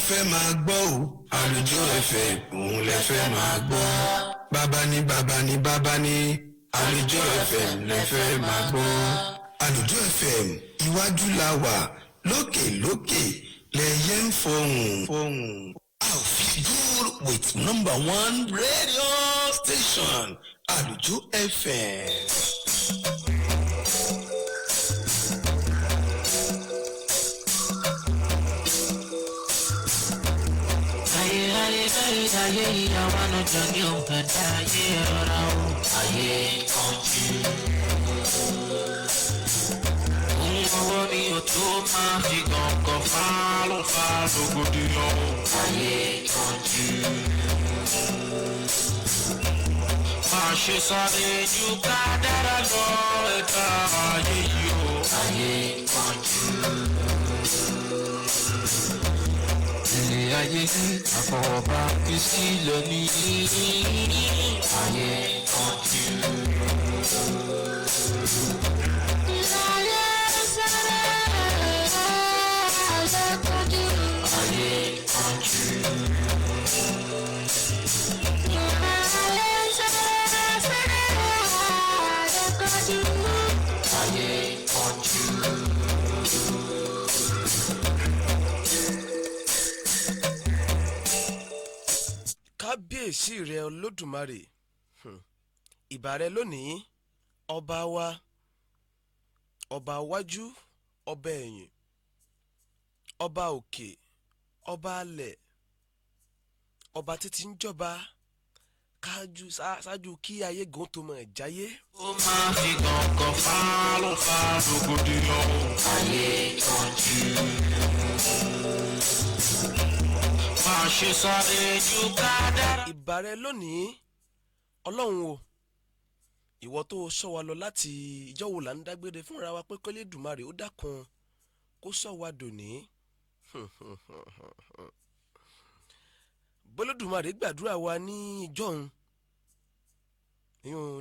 fẹ́ máa gbọ́ o. Alujo FM òun lẹ fẹ́ máa gbọ́. Bàbá ni bàbá ni bàbá ni. Alujo FM lẹ fẹ́ máa gbọ́. Alujo FM iwájú la wà lókè lókè lẹ́yẹ ń fọhùn. I'll feel good with number 1 radio station Alujo FM. Ayé ìyàwó ànàjọ ní òǹkàdá ayé rọra o. Ayé kanjú. Ohun ọwọ́ mi ò tó máa fi gàngàn fá ló fà lógódìyàn o. Ayé kanjú. Máa ṣe sáré ju ká dára lọ ẹ̀dá ayé yìí o. Ayé kanjú. Ayé àfọwọ́bá fi sílẹ̀ ní ayé kanjú. Ayé sáré ayé kanjú. Ayé kanjú. Ayé sáré ayé kanjú. Ayé kanjú. Kábíyèsí rẹ Olódùmarè, ìbà rẹ lónìí, ọba wa, ọba wájú, ọba ẹ̀yìn, ọba òkè, ọba alẹ̀, ọba títí ń jọba ṣáájú kí ayé gan tó mọ̀ jáyé. Ó máa fi gàngàn fá ló fà lógódìyàn o. Ayé kanjú. Máa ṣe sáré ju ká dára. Ìbà rẹ lónìí, Ọlọ́run o, ìwọ tó sọ wa lọ láti ìjọ́ wo là ń dágbére fúnra wa pé k'Olódùmarè ó dákun kó sọ wa dòní. b'Olódùmarè gbàdúrà wa ní ìjọ́un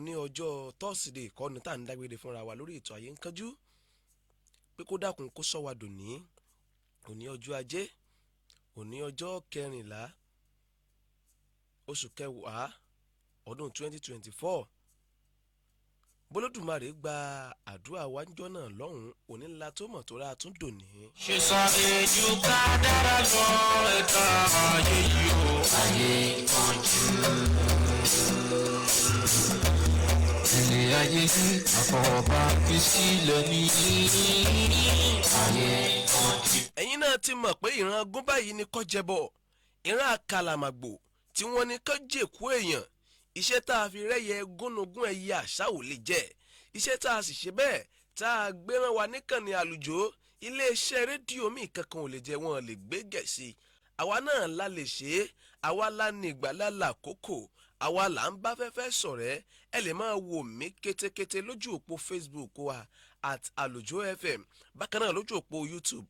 ní ọjọ́ tọ́sídẹ̀ẹ́ ìkọ́ni tá à ń dágbére fúnra wa lórí ètò Ayé ń Kánjú pé kó dákun kó sọ wa dòní. Òní ọjọ́ ajé, òní ọjọ́ 14 oṣù kẹwàá ọdún 2024. b'Olódùmarè gba àdúrà wa níjọ́ náà lọ́hùn-ún, òní ńlá tó mọ̀ tó ra tún dòní. Ṣe sáré ju ká dára lọ ẹ̀dá ayé yìí o. Ayé kanjú. Ayé àfọwọ́bá fi sílẹ̀ ní ayé kanjú. Ẹ̀yin náà ti mọ̀ pé ìran agún báyìí ni kọ́ jẹbọ, ìran àkàlàmàgbò tí wọ́n ní kọ́ jèkú èèyàn. Iṣẹ́ tá a fi rẹ́yẹ gúnugún ẹyẹ àṣà ò lè jẹ́, iṣẹ́ tá a sì ṣe bẹ́ẹ̀ tá a gbéràn wa níkànnì Àlùjó, iléeṣẹ́ rédíò míì kankan ò lè jẹ́, wọn lè gbé gẹ̀ẹ́sì. Àwa náà la lè ṣe é, àwa la ní ìgbàlà lákòókò, àwa là ń bá fẹ́fẹ́ sọ̀rẹ́. Ẹ lè máa wò mí kétékété lójú òpó Facebook wa @Alujo FM, bákan náà lójú òpó YouTube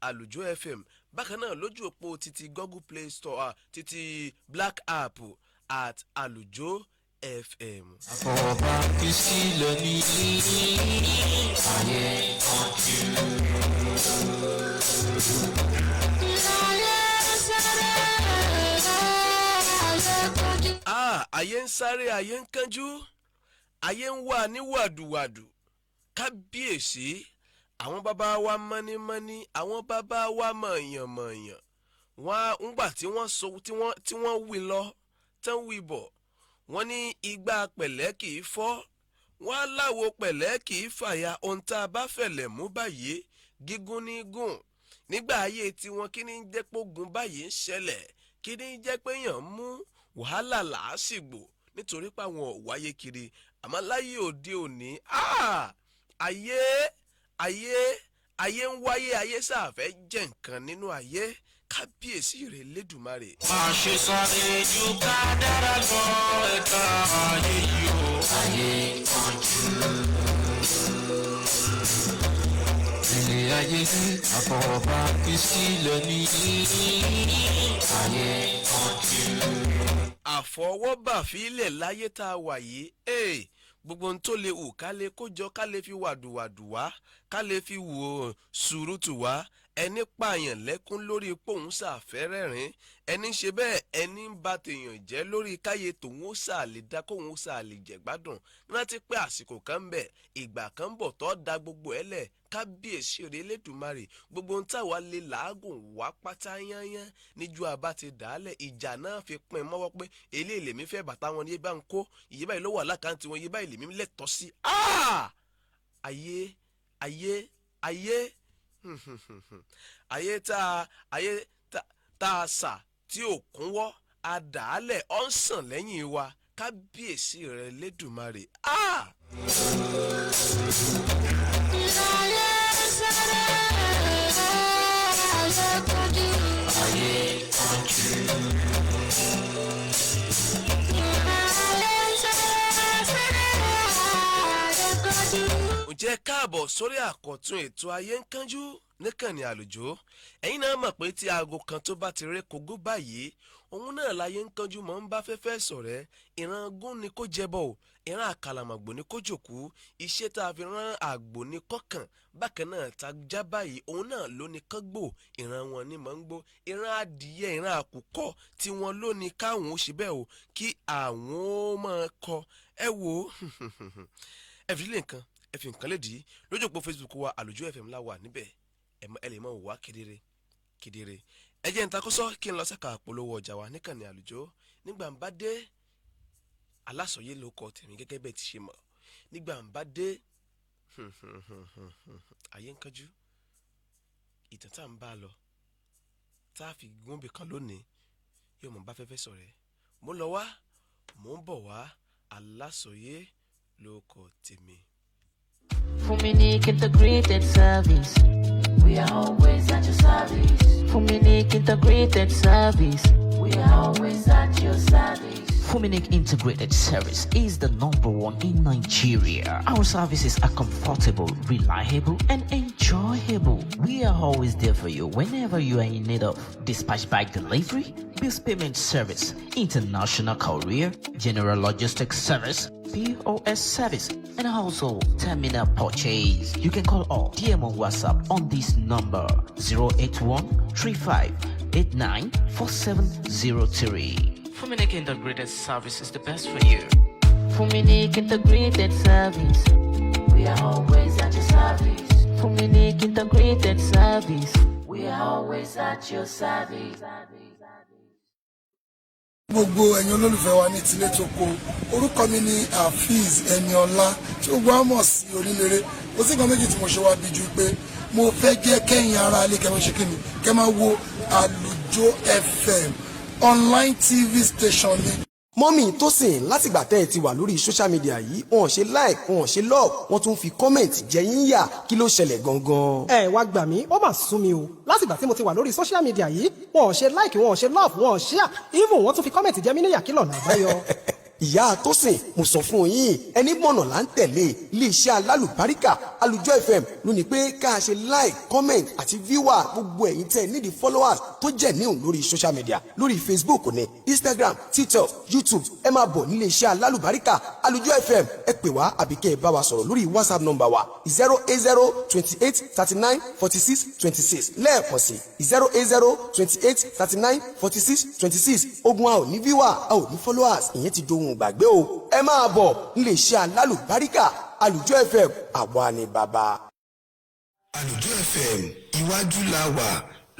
@Alujo FM, bákan náà lójú òpó títí Google Play Store títí Black App @Alujo FM. Àfọwọ́bá fi sílẹ̀ ní ayé kanjú. Ayé ń sáré, ayé ń kánjú, ayé ń wà ní wàdùwàdù. Kábíyèsí, àwọn bàbá wa mọ́nímọ́ní, àwọn bàbá wa mọ̀ọ̀yàn-mọ̀ọ̀yàn, wọ́n ńgbà tí wọ́n wí lọ tán wí bọ̀, wọ́n ní igbá pẹ̀lẹ́ kì í fọ́, wọ́n á láwo pẹ̀lẹ́ kì í fàya. Ohun tá a bá fẹ̀lẹ̀ mú báyìí gígùn ní gùn. Nígbà ayé tiwọn kí ní jẹ́ pógun báyìí ń ṣẹlẹ̀, kí ní jẹ́ pé yàn mú wàhálà làásìgbò nítorí pé àwọn ò wáyé kiri. Àmọ́ láyé òde òní, ayé ń wáyé, ayé sáfẹ́ jẹ́ nǹkan nínú ayé. Kábíyèsí rẹ̀ Lédùmarè. Máa ṣe sáré ju ká dára lọ ẹ̀dá ayé yìí o. Ayé kanjú. Ayé àfọwọ́bá fi sílẹ̀ ní ayé kanjú. Àfọwọ́bà fílẹ̀ láyé tá a wà yìí, gbogbo ohun tó lè hù ká lè kójọ, ká lè fi wàdùwàdù wá, ká lè fi wò sùúrùtù wá, ẹni pààyàn lẹ́kún lórí pòun ṣàfẹ́rẹ́rìn ẹni ṣe bẹ́ẹ̀ ẹni ń ba tèèyàn jẹ́ lórí káyé tòun ó ṣàlè dá kóun ó ṣàlè jẹ̀gbádùn rántí pé àsìkò kan ń bẹ ìgbà kan ń bọ̀ tó da gbogbo ẹ̀ lẹ̀ kábíyèsí òde elédùnmarè gbogbo ohun táwa lè làágùn wá pátá yányán níjú àbá ti dàálẹ̀ ìjà náà fi pín mọ́wọ́ pé eléyìí lèmi fẹ́ bàtà wọn ní bá ń kó iye báyìí ló wà lákàntì wọn iye báyìí lèmi lẹ́tọ̀ọ́ sí. ayé ayé ayé tá a sà tí ò kúnwọ́ àdàálẹ̀ ọ̀ ń sàn lẹ́yìn wa kábíyèsí rẹ̀ lẹ́dùnmarè. ǹjẹ́ káàbọ̀ sórí àkọ́tún ètò ayé ń kánjú níkànnì àlùjọ ẹ̀yin náà mọ̀ pé tí aago kan tó bá ti ré kogó báyìí òun náà láyé ń kánjú mọ́ ń bá fẹ́fẹ́ sọ̀rẹ́ ìran gún ni kó jẹbọ ìran àkàlàmàgbò ni kó jòkó iṣẹ́ tá a fi rán àgbò ni kọ́kàn bákan náà tá a já báyìí òun náà ló ní kán gbò ìran wọn ni mọ̀ ń gbó ìran adìyẹ ìran àkùkọ tí wọn ló ní káwọn ó ṣe bẹ́ẹ̀ o kí àwọn ó máa kọ ẹ wò ó ẹ fi lè nǹkan ẹ fi nǹkan lédìí lójú òpó Facebook wa Alujo FM la wà níbẹ̀ ẹ lè mọ̀ wá kedere ẹ jẹ́ n takọ́sọ́ kí n lọ sẹ́ka àpolówó ọjà wa níkànnì Àlùjọ nígbà ń bá dé alásọyé ló kọ tèmi gẹ́gẹ́ bẹ́ẹ̀ ti ṣe mọ̀ nígbà ń bá dé ayé ń kánjú ìtàn tá ń bá lọ tá a fi gúnbì kan lónìí yóò mọ̀ bá fẹ́fẹ́ sọ̀rẹ́ mo lọ wá mo ń bọ̀ wá alásọyé ló kọ tèmi. Fuminique Integrated Service. We are always at your service. Fuminique Integrated Service. We are always at your service. Fuminique Integrated Service is the #1 in Nigeria. Our services are comfortable, reliable, and enjoyable. We are always there for you whenever you are in need of dispatch bike delivery, bills payment service, international courier, general logistics service, POS service, and also terminal purchase. You can call or DM on WhatsApp on this number 081-3589-4703. Fuminique Integrated Service is the best for you. Fuminique Integrated Service. We are always at your service. Fuminique Integrated Service. We are always at your service. Gbogbo ẹ̀yin olólùfẹ́ wa ní tilé tó kó orúkọ mi ní Hafiz Eniola tí ó gbọ́ mọ̀ sí Oníléré ó sì kan méjì tí mo ṣe wá bí ju pé mo fẹ́ jẹ́ kẹ́yìn ara ilé kẹ́mọ́ ṣe kí ni kẹ́ máa wo Alujo FM online TV station ni. mọ́mì Tósìn látìgbà tẹ́ ẹ ti wà lórí social media yìí wọn ò ṣe like wọn ò ṣe love wọn tún fi comment jẹ yín yà kí ló ṣẹlẹ̀ gangan. ẹ wá gbà mí ó mà sún mi o látìgbà tí mo ti wà lórí social media yìí wọn ò ṣe like wọn ò ṣe love wọn ò share even wọn tún fi comment jẹ mí níyà kí lọ́nà àbáyọ. ìyá Tósìn mo sọ fún yín ẹni mọ̀nà là ń tẹ̀lé iléeṣẹ́ alálùbáríkà Alujo FM ló ní pé ká ṣe like comment àti viewer gbogbo ẹ̀yin tẹ́ nídìí followers tó jẹ́ níhùn lórí social media lórí Facebook ní Instagram TikTok YouTube ẹ máa bọ̀ nílé iṣẹ́ alálùbáríkà Alujo FM ẹ pè wá àbí kẹ́ ẹ bá wa sọ̀rọ̀ lórí WhatsApp number wa 08028394626 lẹ́ẹ̀kan sí 08028394626 ogun a ò ní viewer a ò ní followers ìyẹn ti dohun gbàgbé o ẹ máa bọ̀ nílé iṣẹ́ alálùbáríkà Alujo FM àwa ni bàbá. Alujo FM iwájú la wà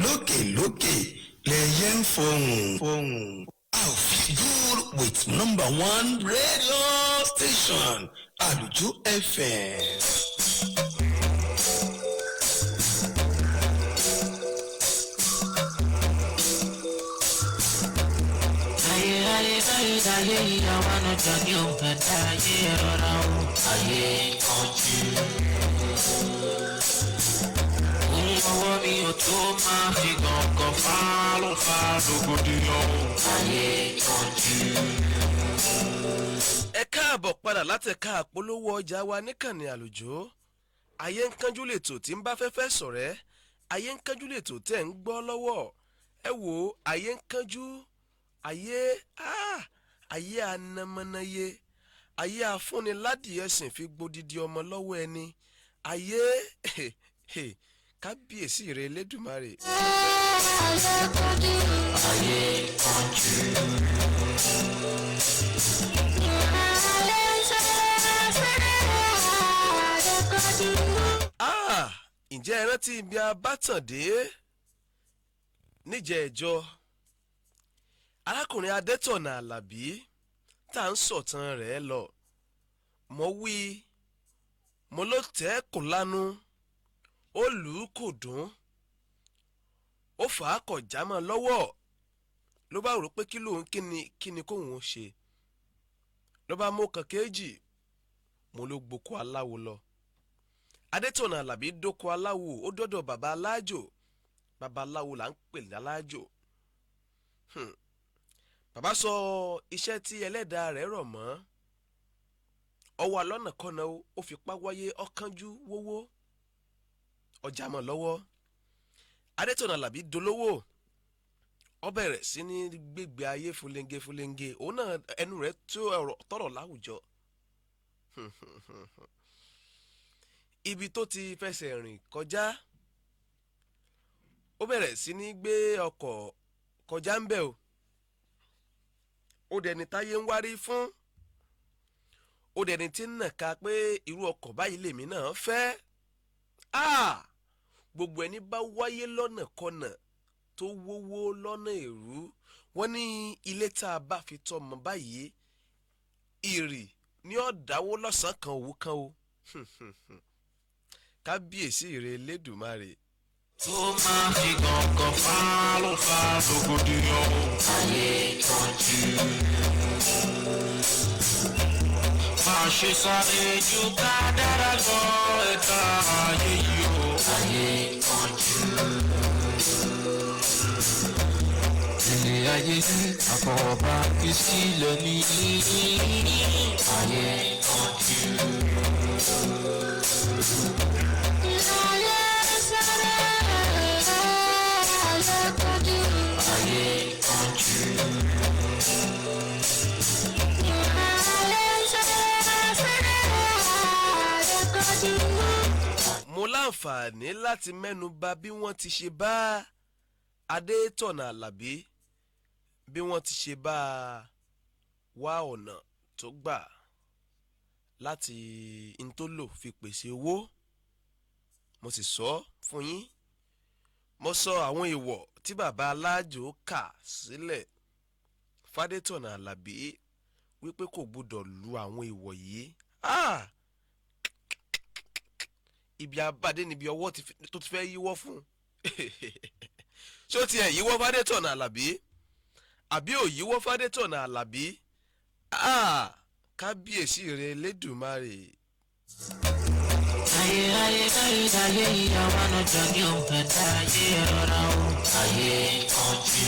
lókè lẹ́yẹ ń fọhùn. I'll feel good with #1 radio station Alujo FM. Ayé ìyàwó ọjọ́ ní òǹkẹta ayé rọra o ayé kanjú. Ọwọ́ mi ò tó máa fi gàngàn fá rògbòdìyàn o ayé kanjú. ẹ káàbọ̀ padà láti ẹ̀ka àpolówó ọjà wa níkànnì Àlùjọ ayé ń kánjú lètò tí ń bá fẹ́fẹ́ sọ̀rẹ́ ayé ń kánjú lètò tẹ́ ń gbọ́ lọ́wọ́ ẹ wò ayé ń kánjú ayé anamọ́náyé ayé afúniládìí ẹ̀sìn fi gbódìdí ọmọ lọ́wọ́ ẹni ayé kábíyèsí rẹ Elédùmarè. Ǹjẹ́ ẹ rántí ibi abátàndé níjẹ̀ẹ́jọ́ arákùnrin Adétọ̀nà Àlàbí tá à ń sọ̀tàn rẹ̀ lọ mo wí mo ló tẹ́ kò lánú ó lù ú kò dùn ó fà á kọ̀ jámọ́ lọ́wọ́ ló bá rò pé kí ni kóun ó ṣe ló bá mú kan kéjì mo ló gboko aláwo lọ. Adétọ̀nà Àlàbí dóko aláwo ó dọ́dọ̀ bàbá alájò bàbá aláwo là ń pè lálájò. Bàbá sọ iṣẹ́ tí ẹlẹ́dàá rẹ̀ rọ̀ mọ́ ọwọ́ alọ́nàkọ́nà ó fipá wáyé ọ̀kánjú wówó ọjà mọ́ lọ́wọ́. Adétọ̀nà Àlàbí dolówó ó bẹ̀rẹ̀ sí ní gbégbé ayé fúlẹ́ńgé òun náà ẹnu rẹ̀ tó tọrọ láwùjọ. Ibi tó ti fẹsẹ̀ rìn kọjá ó bẹ̀rẹ̀ sí ní gbé ọkọ̀ kọjá ń bẹ̀ o ó dẹni táyé ń wárí fún ó dẹni tí ń nàka pé irú ọkọ̀ báyìí lèmi náà fẹ́. Gbogbo ẹni bá wáyé lọ́nà kọ́nà tó wówó lọ́nà èrú wọ́n ní ilé tá a bá fi tọmọ báyìí ìrì ní ọ̀dáwó lọ́sàn-án kan òwú kan o. Kábíyèsí rẹ Elédùmarè. tó máa fi gàngàn fálọ́fà rògbòdìyàn ayé tọ́jú. máa ṣe sáré ju kádàrá lọ ẹ̀dá ayé yìí o ayé tọ́jú. ilé ayé ní àfọwọ́bá kristi lọ ní ayé tọ́jú. Mo láǹfààní láti mẹ́nu bà bí wọ́n ti ṣe bá Adétọ̀nà Àlàbí bí wọ́n ti ṣe bá wá ọ̀nà tó gbà láti ntólò fi pèsè owó. Mo sì sọ fún yín mo sọ àwọn èèwọ̀ tí bàbá alájò kà sílẹ̀ f'Adétọ̀nà Àlàbí wípé kò gbọdọ̀ lu àwọn èèwọ̀ yìí. Ibi abádé níbi ọwọ́ tó ti fẹ́ yíwọ́ fún ṣó tiẹ̀ yíwọ́ f'Adétọ̀nà Àlàbí àbí ò yíwọ́ f'Adétọ̀nà Àlàbí. Kábíyèsí rẹ Elédùmarè. ayé ìyàwó ànájọ ní òǹkẹta ayé rọra o ayé tọ́jú.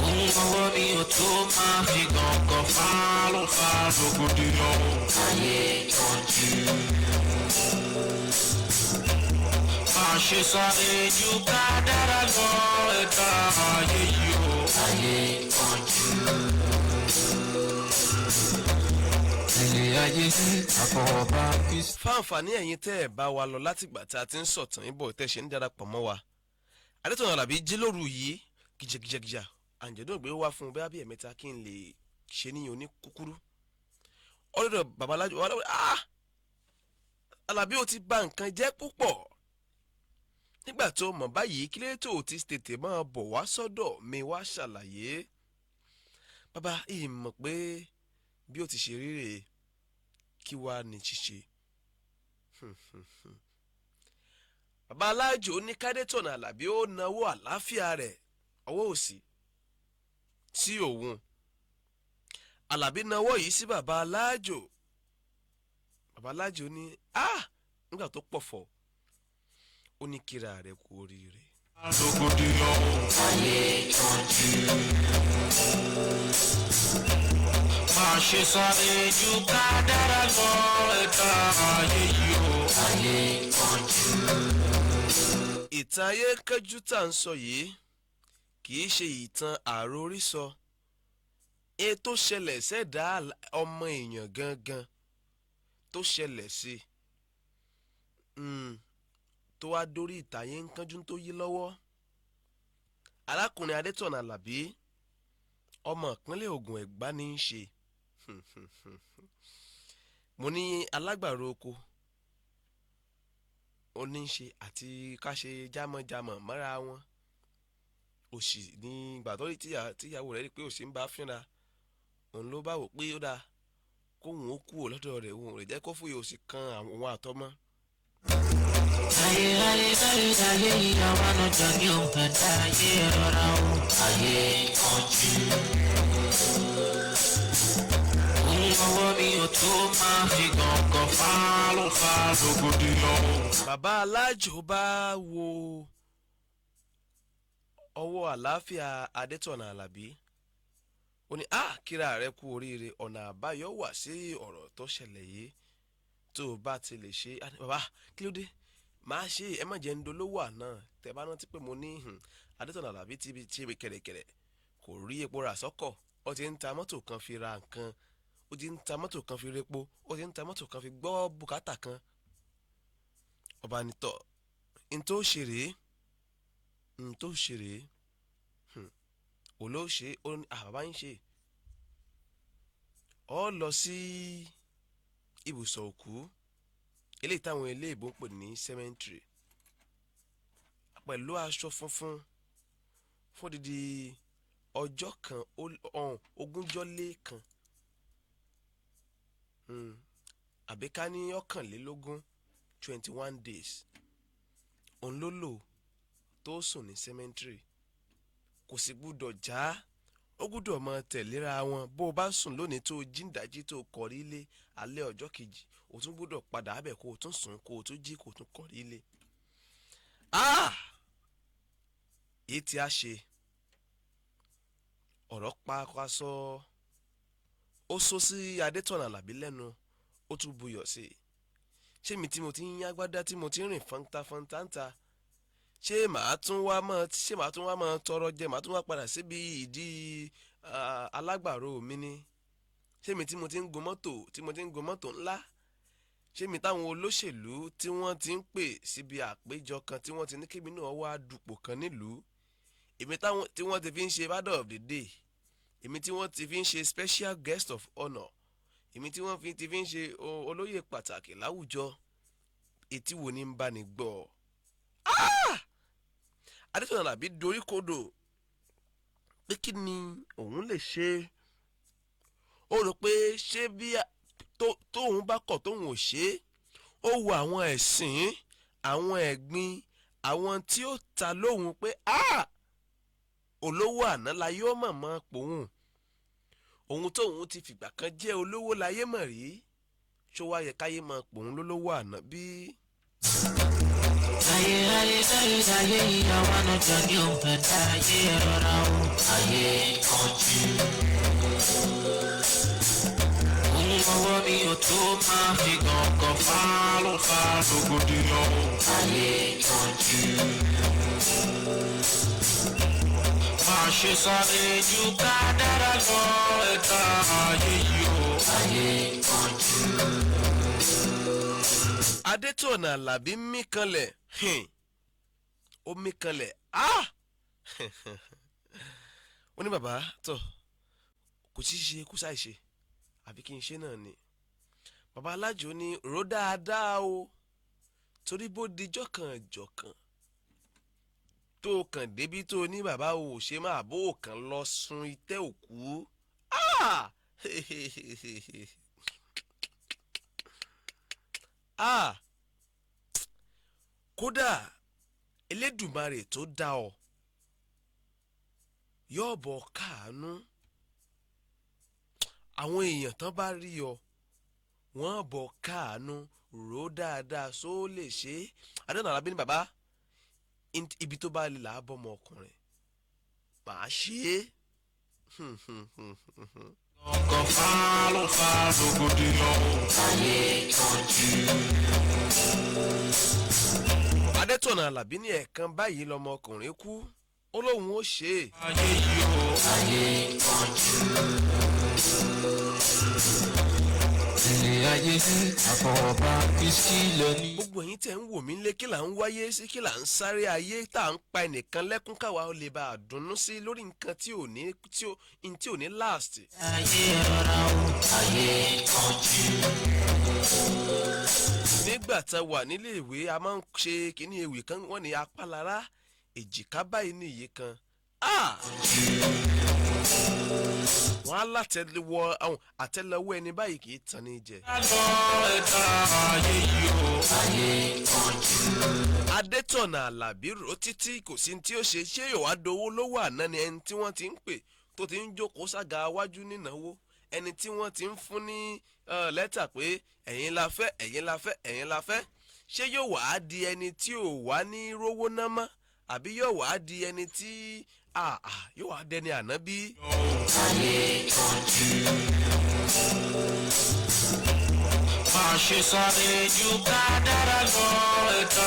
ohun ọwọ́ mi ò tó máa fi gàngàn fálọ́fà rògbòdìyàn o ayé tọ́jú. máa ṣe sáré ju kádàrá lọ ẹ̀dá ayé yìí o ayé tọ́jú. Fáǹfààní ẹ̀yin tẹ́ ẹ̀ bá wa lọ látìgbà tá a ti ń sọ̀tàn ibò tẹ́ ṣe ń darapọ̀ mọ́ wa. Adétọ̀nà Àlàbí jí lóru yìí gìjàgìjàgìjà àǹjẹ̀dún ìgbé wá fún un bẹ́ẹ̀ bí ẹ̀mẹ́ta kí n lè ṣe níyàn oní kúkúrú. Ọlọ́dọ̀ babalájo wà lọ́wọ́ Àlàbí ó ti bà nǹkan jẹ́ púpọ̀. Nígbà tó mọ̀ báyìí kí lè tó ti tètè máa bọ̀ wá sọ́dọ̀ mi wá ṣàlàyé. Bàbá ìmọ̀ pé bí ó ti ṣe ríre kí wàá ní ṣíṣe. Bàbá alájò ní k'Adétọ̀nà Àlàbí ó nawó àlàáfíà rẹ̀ ọwọ́ òsì sí òun. Àlàbí nawó yìí sí bàbá alájò. Bàbá alájò ní nígbà tó pọ̀fọ̀ ó ní kíra rẹ̀ kú oríire. rògbòdìyàn o ayé tọ́jú. máa ṣe sáré ju kádàrá lọ ẹ̀dá ayé yìí o ayé tọ́jú. Ìtàn ayé kẹjú tá à ń sọ yìí kì í ṣe ìtàn àròrísọ. Tó ṣẹlẹ̀ sẹ́dá ọmọ èèyàn gangan tó ṣẹlẹ̀ sí tó wá dórí ìtàyé ń kánjú tó yí lọ́wọ́. Arákùnrin Adétọ̀nà Àlàbí ọmọ ìpínlẹ̀ Ògùn Ẹ̀gbá ní í ṣe. Mo ní alágbàro oko ó ní í ṣe àti ká ṣe jámọ̀jámọ̀ mọ́ra wọn. Òṣì ní ìgbà tó rí tíyàwó rẹ̀ rí pé òṣì ń bá fínra, òun ló bá wò pé ó dáa kóhun ó kúrò lọ́dọ̀ rẹ̀, òun rẹ̀ jẹ́ kó fòye òṣì kan àwọn àtọmọ́. Ayé ìyá wa lọ́jọ́ ní òǹkà dá ayé rọra o. Ayé kanjú. Ọwọ́ mi ò tó máa fi gàngàn fá rògbòdìyàn. Bàbá Alájò bá wo ọwọ́ àlàáfíà Adétọ̀nà Àlàbí, ó ní kíra rẹ kú oríire, ọ̀nà àbáyọ wà sí ọ̀rọ̀ tó ṣẹlẹ̀ yìí tó o bá ti lè ṣe. Bàbá kí ló dé máa ṣe, ẹ má jẹ́ ń dolówó àná. Tẹ́ bá rántí pé mo ní Adétọ̀nà Àlàbí ti ṣe kẹ̀rẹ̀kẹ̀rẹ̀ kò rí epo rà sọ́kọ̀, ó ti ń ta mọ́tò kan fi ra nǹkan, ó ti ń ta mọ́tò kan fi repo, ó ti ń ta mọ́tò kan fi gbọ́ bùkátà kan. Ọba nítọ̀ n tó ṣe rèé olóṣè ó ní àbábá ń ṣe. Ọ lọ sí ibùsọ̀ òkú eléyìí táwọn eléèbó ń pè ní cemetery pẹ̀lú aṣọ funfun fún dídí ọjọ́ kan ogúnjọ́ lé kan àbí ká ní 21 days òun ló lò tó sùn ní cemetery. Kò sì gbúdọ̀ já, ó gbúdọ̀ máa tẹ̀léra wọn. Bó o bá sùn lónìí tó jíǹdájí tó kọrí ilé alẹ́ ọjọ́ kejì, o tún gbúdọ̀ padà abẹ̀ kó o tún sùn kó o tún jí kó o tún kọrí ilé. Èyí tí a ṣe ọ̀rọ̀ pa sọ ó sọ sí Adétọ̀nà Àlàbí lẹ́nu, ó tún buyọ̀ sí i. Ṣé mi tí mo ti ń yágbádá tí mo ti ń rìn fọ́ntáfọ́ntáńtà, ṣé màá tún wá máa tọrọ jẹ, màá tún wá padà síbi ìdí alágbàro mi ni? Ṣé mi tí mo ti ń gun mọ́tò ńlá, ṣé mi táwọn olóṣèlú tí wọ́n ti ń pè síbi àpéjọ kan tí wọ́n ti ní kébì náà wá dupò kan nílùú, èmi tí wọ́n ti fi ń ṣe father of the day, èmi tí wọ́n ti fi ń ṣe special guest of honour, èmi tí wọ́n ti fi ń ṣe olóyè pàtàkì láwùjọ, etí wo ni ń bá ní gbọ́? Adétọ̀nà Àlàbí dorí kodò pé kí ni òun lè ṣe. Ó rò pé ṣé bí tóun bá kọ̀ tóun ò ṣe, ó wo àwọn ẹ̀sìn, àwọn ẹ̀gbin, àwọn tí ó ta lóhùn pé olówó àná la yóò mọ̀ pòun, òun tóun ti fìgbà kan jẹ́ olówó láyé mọ̀ rí, ṣó wá yẹ káyé mọ̀ pòun lólówó àná bí? Ayé ìyá wa lọ́jọ́ ní òǹkà dá ayé rọra o. Ayé kanjú. Ọwọ́ mi ò tó máa fi gàngàn fá rògbòdìyàn. Ayé kanjú. Máa ṣe sáré ju ká dára lọ ẹ̀ka ayé yìí o. Ayé kanjú. Adétọ̀nà Àlàbí mí kanlẹ̀, ó mí kanlẹ̀, ó ní bàbá tọ̀ kò tí ì ṣe kò sáì ṣe àbí kí n ṣe náà ni. Bàbá Alájò ní rò dáadáa o, torí bó dijọ́ kan jọ̀kan tó kàn débi tó ní bàbá o ò ṣe máa bó kàn lọ sun itẹ́ òkú. Kódà Elédùmarè tó dá ọ yóò bọ̀ káàánú. Àwọn èèyàn tán bá rí ọ wọ́n bọ̀ káàánú. Rò dáadáa só lè ṣe. Adétọ̀nà Àlàbí ní bàbá ibi tó bá lè là á bọ́mọ ọkùnrin màá ṣe é. Ọkọ̀ fá rògbòdìyàn. Ayé kanjú. Adétọ̀nà Àlàbí ní ẹ̀ẹ̀kan báyìí lọmọkùnrin kú, ó lóun ó ṣe é. Ayé yìí o. Ayé kanjú. Ilé ayé àfọwọ́bá kristi lónìí. gbogbo ẹ̀yin tẹ́ ń wò mí lé kí là ń wáyé sí kí là ń sáré ayé tá à ń pa ẹnìkan lẹ́kún káwa ó lè bá a dunnú sí lórí nǹkan tí ò ní last. ayé rọra o ayé kanjú. nígbà tá a wà nílé ìwé a máa ń ṣe kíní ewì kan wọ́n ní apálára èjìká báyìí ní iye kan. wọ́n á látẹ̀lẹ́wọ́ àwọn àtẹ́lẹwọ́ ẹni báyìí kì í tan ní jẹ. lọ ẹ̀ka ayé yìí o ayé kanjú. adétọ̀nà àlàbí rò títí kò sí tí ó ṣe ṣé yóò wá dowó lówó àná ni ẹni tí wọ́n ti ń pè tó ti ń jókòó sága wájú nínáwó ẹni tí wọ́n ti ń fún ní lẹ́tà pé ẹ̀yin la fẹ́ ẹ̀yin la fẹ́ ẹ̀yin la fẹ́ ṣé yóò wá di ẹni tí ò wá ní rówó ná mọ́ àbí yóò wá di ẹni tí yóò wá dẹni ànábí. ayé kanjú. máa ṣe sáré ju ká dára lọ ẹ̀ka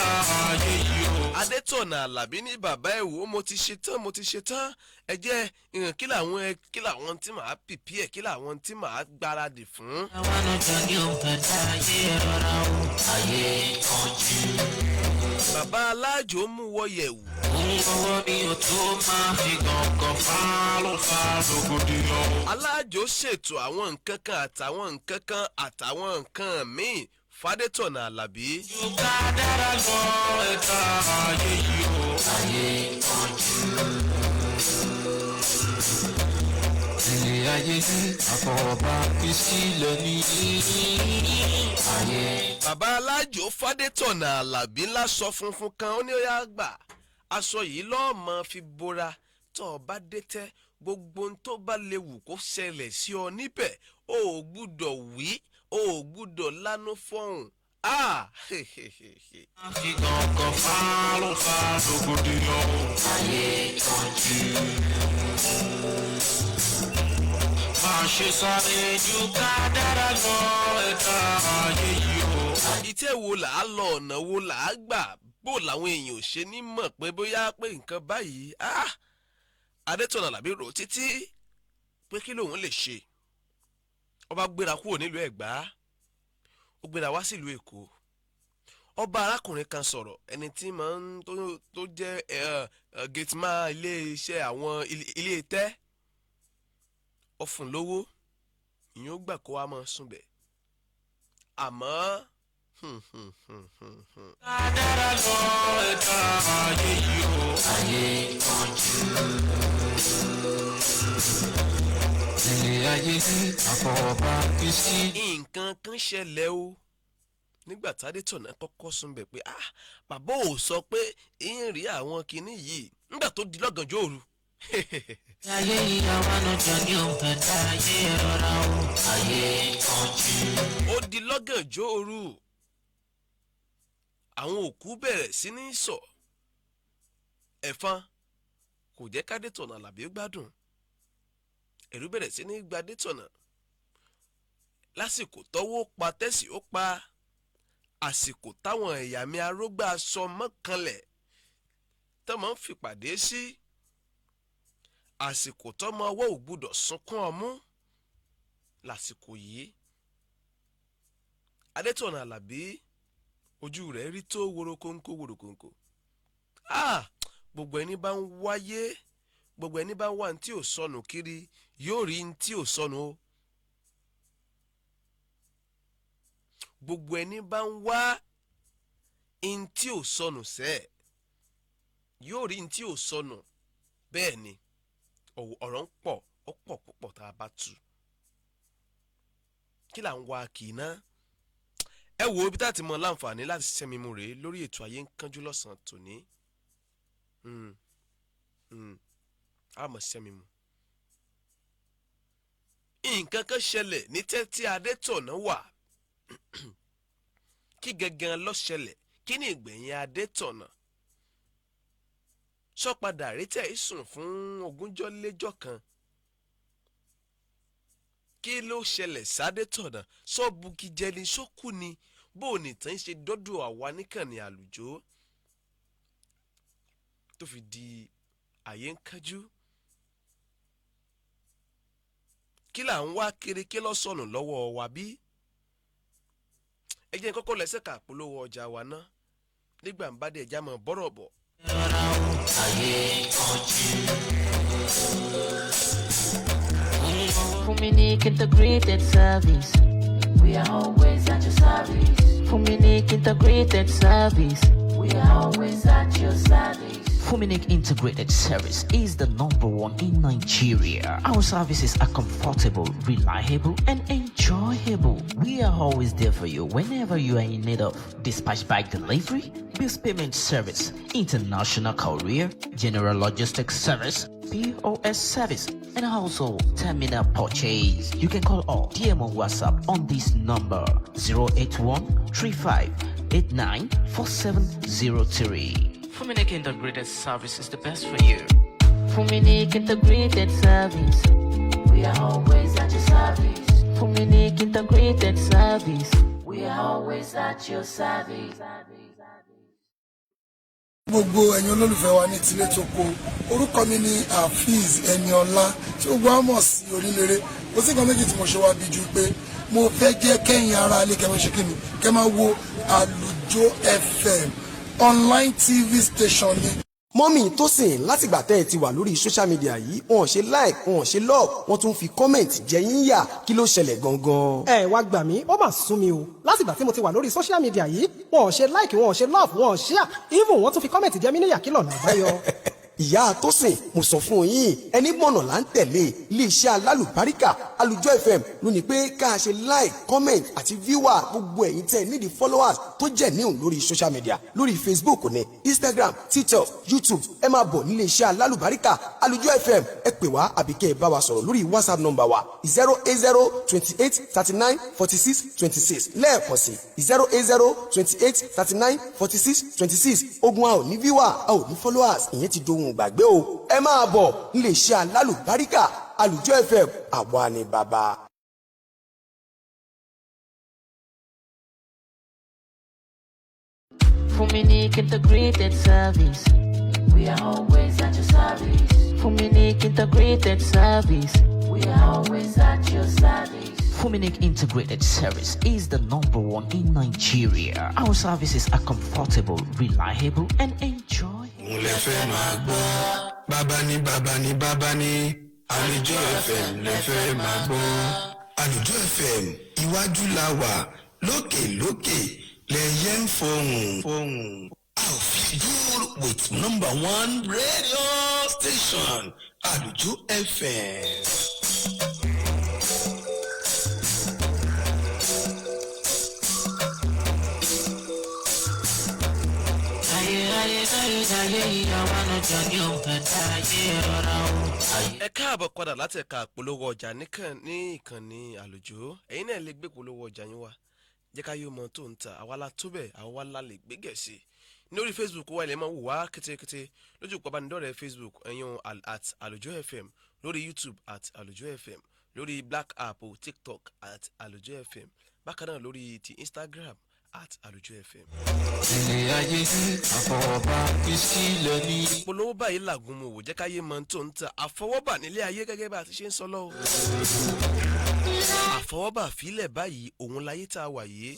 ayé yìí o. adétọ̀nà àlàbí ní bàbá ẹ̀wò mo ti ṣe tán ẹ jẹ́ kí làwọn tí màá pìpì ẹ̀ kí làwọn tí màá gbáradì fún. àwọn ọjọ́ ní òǹkàtà ayé rọra o ayé kanjú. bàbá aláàjò mú wọ yẹ̀wù. òun ọwọ́ ni o tó máa fi gàngàn fa rògbòdìyàn. aláàjò ṣètò àwọn nǹkan kan àtàwọn nǹkan míì fádétọ̀nà àlàbí. ká dára lọ ẹ̀ka ayé yìí o ayé kanjú. ilé ayé àfọwọ́bá kristi lónìí. ayé. bàbá aláàjò fádétọ̀nà àlàbí lásọ funfun kan ó ní ó yá gbà aṣọ yìí lọ́ọ̀mọ́ fi bora tó o bá dé tẹ́ gbogbo ohun tó bá lè wù kó ṣẹlẹ̀ sí ọ níbẹ̀ o ò gbúdọ̀ wí o ò gbúdọ̀ lánú fọ́hùn. fi gàngàn fa rògbòdìyàn. ayé kanjú. máa ṣe sáré ju ká dára lọ ẹ̀ka ayé yìí o. ìtẹ́ wo là á lọ ọ̀nà wo là á gbà bó làwọn èèyàn ò ṣe ní mọ̀ pé bóyá pé nǹkan báyìí adétọ̀nà làbí rò títí pé kí lòun lè ṣe ọba gbéra kúrò nílùú ẹ̀gbá ó gbéra wá sílùú èkó ọba arákùnrin kan sọ̀rọ̀ ẹni tí máa ń tó jẹ́ gateman ilé iṣẹ́ àwọn ilé tẹ́ ó fún lówó ìyẹn ó gbà kó wá máa súnbẹ̀ àmọ́ ká dára lọ ẹ̀ka ayé yìí o ayé kanjú. ilé ayé àfọwọ́bá kristi. nǹkan kan ṣẹlẹ̀ o nígbà tádétọ̀nà kọ́kọ́ súnbẹ̀ pé bàbá ò sọ pé ń rí àwọn kinní yìí nígbà tó di lọ́gànjọ́ òru. ayé yìí àwọn ọjọ́ ní òǹkàtà ayé rọra o ayé kanjú. ó di lọ́gànjọ́ òru àwọn òkú bẹ̀rẹ̀ sí ní sọ ẹ̀fọn kò jẹ́ kádétọ̀nà àlàbí gbádùn ẹ̀rù bẹ̀rẹ̀ sí ní gbadétọ̀nà lásìkò tọ́wọ́ pa tẹ́sí ó pa àsìkò táwọn ẹ̀yà mi arógbá aṣọ mọ́kànlẹ̀ tọ́mọ ń fìpàdé sí àsìkò tọ́mọ ọwọ́ ò gbúdọ̀ sunkún ọmú lásìkò yìí adétọ̀nà àlàbí ojú rẹ̀ rí tó worokóńkó gbogbo ẹni bá ń wáyé gbogbo ẹni bá ń wá ní tí ò sọnù kiri yóò rí ní tí ò sọnù o gbogbo ẹni bá ń wá ní tí ò sọnù sẹ́ẹ̀ yóò rí ní tí ò sọnù bẹ́ẹ̀ ni ọ̀rọ̀ ń pọ̀ ó pọ̀ púpọ̀ tá a bá tú kí là ń wá kì í ná ẹ wo ibi tá a ti mọ láǹfààní láti ṣiṣẹ́ mímú rèé lórí ètò ayé ń kánjú lọ́sàn-án tòní a mọ̀ ṣiṣẹ́ mímú. nǹkan kan ṣẹlẹ̀ ní tẹ́tí adétọ̀nà wà kí gangan ló ṣẹlẹ̀ kí ni ìgbẹ̀yìn adétọ̀nà sọ́padà rétẹ̀ ìsùn fún ogúnjọ́ lẹ́jọ́ kan kí ló ṣẹlẹ̀ sádétọ̀nà sọ́ọ̀bùkì jẹni sókù ni bó o nìtàn ṣe dọ́dọ̀ àwa níkànnì àlùjọ tó fi di àyè ń kájú kí là ń wá kiri kí ló sọnù lọ́wọ́ wa bí ẹ jẹ́ kọ́kọ́ lẹ́sẹ̀ kà polówó ọjà wa ná nígbà ń bá dé ẹja mọ̀ bọ́rọ̀ bọ̀. Fuminique integrated service. We are always at your service. Fuminique integrated service. We are always at your service. Fuminique Integrated Service is the #1 in Nigeria. Our services are comfortable, reliable, and enjoyable. We are always there for you whenever you are in need of dispatch bike delivery, bill payment service, international courier, general logistics service, POS service, and also terminal purchase. You can call or DM on WhatsApp on this number 081-3589-4703. Fuminique Integrated Service is the best for you. Fuminique Integrated Service. We are always at your service. Fuminique Integrated Service. We are always at your service. Gbogbo ẹ̀yin olólùfẹ́ wa ní tilé tó kó orúkọ mi ní Hafiz Eniola tí ó gbọ́ mọ̀ sí Oríléré kò sí nǹkan méjì tí mo ṣe wá bí ju pé mo fẹ́ jẹ́ kẹ́yìn ara ilé kẹ́ máa ṣe kíni kẹ́ máa wo Alujo FM online TV station ni. mọ́mì Tósìn látìgbà tẹ́ ẹ ti wà lórí social media yìí wọn ò ṣe like wọn ò ṣe love wọn tún fi comment jẹ yín yà kí ló ṣẹlẹ̀ gangan. ẹ wá gbà mí ó mà sún mi o látìgbà tí mo ti wà lórí social media yìí wọn ò ṣe like wọn ò ṣe love wọn ò share even wọn tún fi comment jẹ mí níyà kí lọ́nà àbáyọ. ìyá Tósìn mo sọ fún yín ẹni mọ̀nà là ń tẹ̀lé iléeṣẹ́ alálùbáríkà Alujo FM ló ní pé ká ṣe like comment àti viewer gbogbo ẹ̀yin tẹ́ nídìí followers tó jẹ́ níhùn lórí social media lórí Facebook ní Instagram TikTok YouTube ẹ máa bọ̀ níléeṣẹ́ alálùbáríkà Alujo FM ẹ pè wá àbí kẹ́ ẹ bá wa sọ̀rọ̀ lórí WhatsApp number wa 08028394626 lẹ́ẹ̀kan sí 08028394626 ogun a ò ní viewer a ò ní followers ìyẹn ti dohun gbàgbé o ẹ máa bọ̀ nílé iṣẹ́ alálùbáríkà Alujo FM àwa ni bàbá. Fuminique Integrated Service. We are always at your service. Fuminique Integrated Service. We are always at your service. Fuminique Integrated Service is the #1 in Nigeria. Our services are comfortable, reliable, and enjoyable. òun lè fẹ́ máa gbọ́ bàbá ni Alujo FM lè fẹ́ máa gbọ́ Alujo FM iwájú la wà lókè lẹ́yẹ ń fọhùn. I'll feel good with #1 radio station Alujo FM. ẹ káàbọ̀ padà láti ẹ̀ka polówó ọjà ní ìkànnì Àlùjọ ẹ̀yin náà lè gbé polówó ọjà yín wá jẹ́ ká yóò mọ tó ń ta àwa la tó bẹ̀ àwa la lè gbé gẹ̀ẹ́sì ní orí Facebook wa ilẹ̀ máa wò wá kétékété lójú ìpàbánidọ́rẹ̀ẹ́ Facebook ẹ̀yin at Alujo FM lórí YouTube at Alujo FM lórí Black App TikTok at Alujo FM bákan náà lórí ti Instagram at Alujo FM. polówó báyìí làgùn mu wò jẹ́ káyé mọ tó ń ta àfọwọ́bà nílé ayé gẹ́gẹ́ bá a ti ṣe ń sọ lọ́wọ́. àfọwọ́bà fílẹ̀ báyìí òun láyé tá a wà yìí.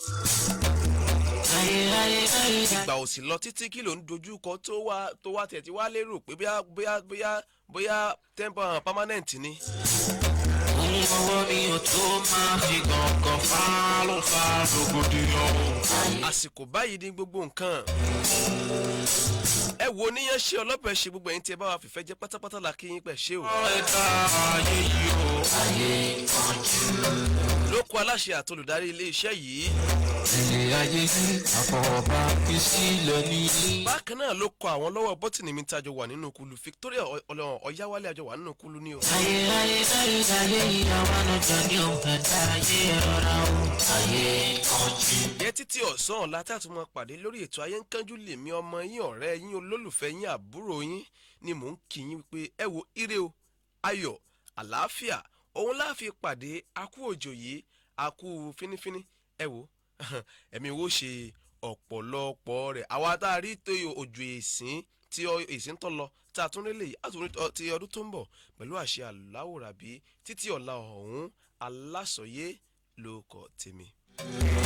ìgbà ò sì lọ títí kí ló ń dojú kọ tó wá tẹ̀ tí wá lérò pé bóyá temporary permanent ni. ọwọ́ mi ò tó máa fi gàngàn fa rògbòdìyàn. àsìkò báyìí ní gbogbo nǹkan. ẹ wo níyàn ṣe ọlọ́pàá ṣe gbogbo ẹ̀yin tí ẹ bá wa fìfẹ́ jẹ́ pátápátá la kí yín pẹ̀ ṣe o. ẹ̀ka ayé yìí o. ayé ọ̀jú. lóko aláṣẹ àtolùdarí iléeṣẹ́ yìí. ilé ayé yìí àfọwọ́bá ìsílẹ̀ ní. bákan náà ló kọ àwọn lọ́wọ́ bọ́tìnì mi tájọ wà nínú kulu Victoria Ọ̀yáwálé àjọ wà nínú kulu ní o. ayé yìí àwọn ọjọ́ ní òǹkàtà ayé rọra o. ayé ọ̀jú. yẹ títí ọ̀sán ọ̀la tá a tún máa pàdé lórí ètò Ayé ń Kánjú lèmi ọmọ yín ọ̀rẹ́ yín olólùfẹ́ yín àbúrò yín ni mò ń kí yín wípé ẹ wo ire o ayọ̀ àlàáfíà òun la fi pàdé akú òjò yìí akú fínífíní ẹ wo ẹ̀mí wo ṣe ọ̀pọ̀lọpọ̀ rẹ̀ àwa tá a rí tó òjò èsìn tí èsìn tó lọ tá a tún rí lèyí àtúntò ti ọdún tó ń bọ̀ pẹ̀lú àṣẹ aláwòrán bí títí ọ̀la ọ̀hún alásọyé ló kọ tèmi. Yeah.